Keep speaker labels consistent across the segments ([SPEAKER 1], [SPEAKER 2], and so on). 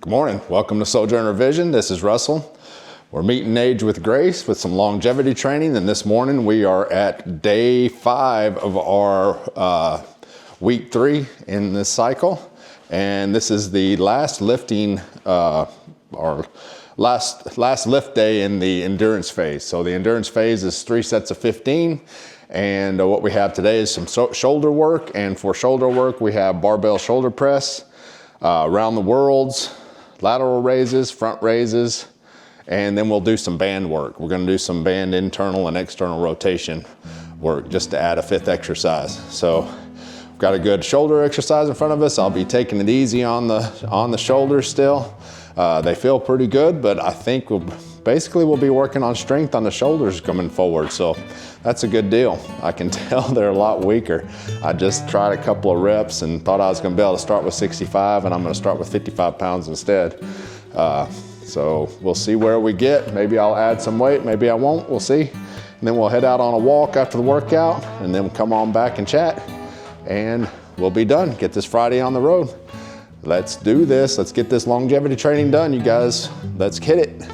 [SPEAKER 1] Good morning. Welcome to Sojourner Vision. This is Russell. We're meeting age with grace with some longevity training, and this morning we are at day 5 of our week 3 in this cycle, and this is the last lifting, our last lift day in the endurance phase. So the endurance phase is 3 sets of 15, and what we have today is some shoulder work, and for shoulder work we have barbell shoulder press, around the worlds, lateral raises, front raises, and then we'll do some band work. We're going to do some band internal and external rotation work just to add a 5th exercise. So we've got a good shoulder exercise in front of us. I'll be taking it easy on the shoulders still. They feel pretty good, but I think we'll be working on strength on the shoulders coming forward. So that's a good deal. I can tell they're a lot weaker. I just tried a couple of reps and thought I was going to be able to start with 65, and I'm going to start with 55 pounds instead. So we'll see where we get. Maybe I'll add some weight, maybe I won't, we'll see. And then we'll head out on a walk after the workout, and then we'll come on back and chat, and we'll be done. Get this Friday on the road. Let's do this. Let's get this longevity training done, you guys. Let's hit it.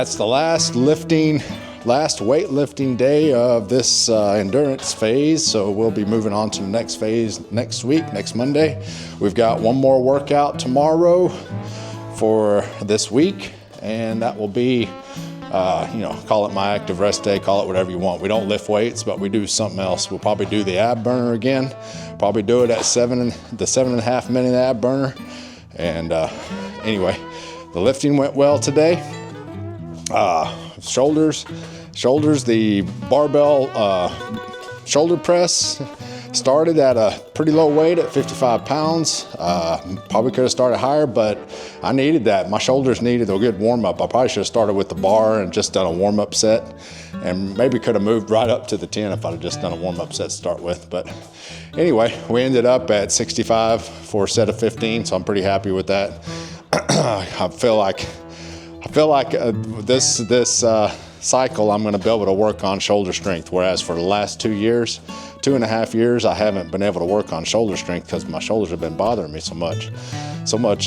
[SPEAKER 1] that's the last weightlifting day of this endurance phase. So we'll be moving on to the next phase next week, next Monday. We've got one more workout tomorrow for this week, and that will be, call it my active rest day, call it whatever you want. We don't lift weights, but we do something else. We'll probably do the ab burner again. Probably do it at the 7.5 minute ab burner. And anyway, the lifting went well today. Shoulders, the barbell shoulder press started at a pretty low weight at 55 pounds. Probably could have started higher, but I needed that. My shoulders needed a good warm up. I probably should have started with the bar and just done a warm up set, and maybe could have moved right up to the 10 if I'd have just done a warm up set to start with. But anyway, we ended up at 65 for a set of 15, so I'm pretty happy with that. I feel like this cycle I'm going to be able to work on shoulder strength, whereas for the last 2.5 years, I haven't been able to work on shoulder strength because my shoulders have been bothering me so much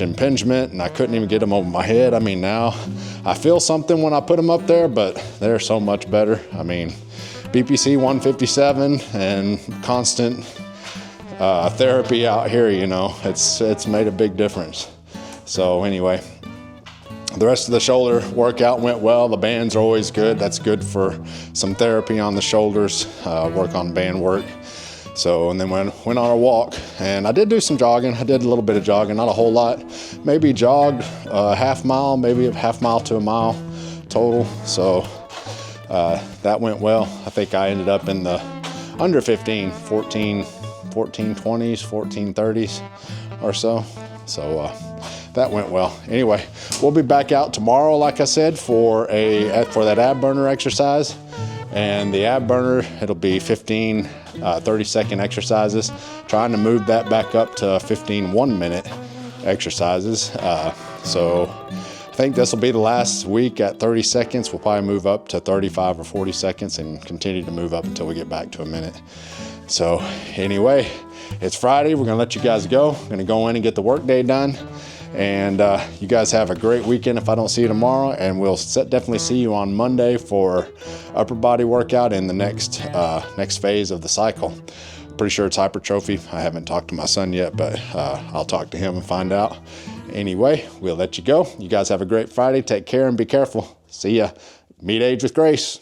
[SPEAKER 1] impingement, and I couldn't even get them over my head. I mean, now I feel something when I put them up there, but they're so much better. I mean, BPC 157 and constant therapy out here, it's made a big difference. So anyway, the rest of the shoulder workout went well. The bands are always good. That's good for some therapy on the shoulders, work on band work. So, and then went on a walk, and I did do some jogging. I did a little bit of jogging, not a whole lot. Maybe jogged a half mile, maybe a half mile to a mile total. So that went well. I think I ended up in the under 15, 1420s, 1430s or so. So that went well. Anyway, we'll be back out tomorrow, like I said, for that ab burner exercise. And the ab burner, it'll be 15 30-second exercises, trying to move that back up to 15 1-minute exercises. So I think this will be the last week at 30 seconds. We'll probably move up to 35 or 40 seconds and continue to move up until we get back to a minute. So anyway, it's Friday. We're gonna let you guys go. We're gonna go in and get the workday done. And you guys have a great weekend if I don't see you tomorrow. And we'll definitely see you on Monday for upper body workout in the next phase of the cycle. Pretty sure it's hypertrophy. I haven't talked to my son yet, but I'll talk to him and find out. Anyway, we'll let you go. You guys have a great Friday. Take care and be careful. See ya. Meet Age with Grace.